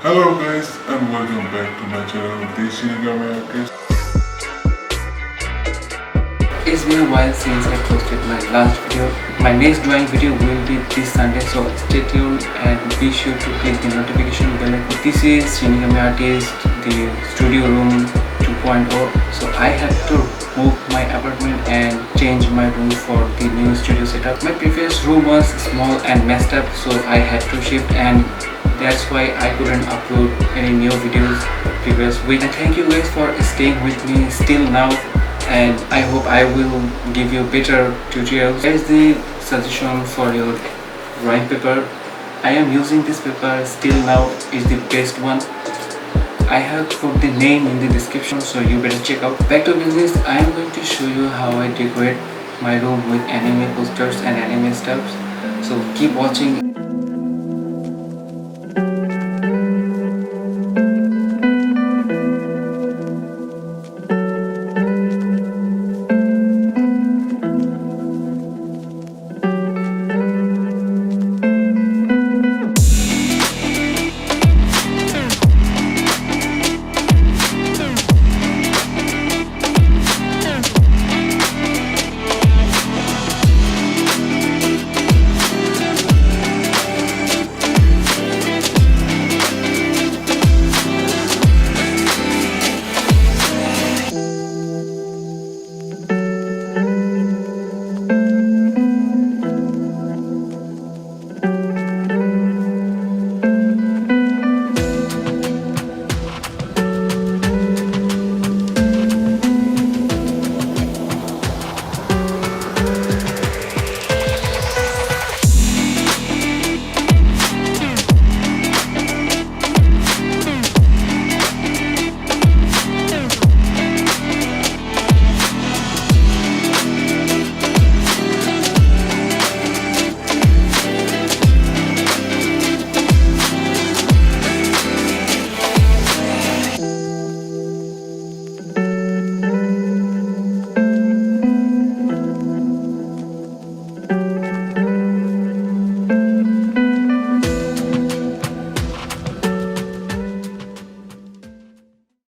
Hello guys and welcome back to my channel, the Shinigami artist. It's been a while since I posted my last video. My next drawing video will be this Sunday, so stay tuned and be sure to click the notification bell icon. This is Shinigami Artist, the studio room 2.0. So I have to move my apartment and change my room for the new studio setup. My previous room was small and messed up, so I had to shift, and that's why I couldn't upload any new videos previous week. And thank you guys for staying with me still now, and I hope I will give you better tutorials. Here is the suggestion for your drawing paper. I am using this paper still now, is the best one. I have put the name in the description, so you better check out. Back to business, I am going to show you how I decorate my room with anime posters and anime stuff. So keep watching.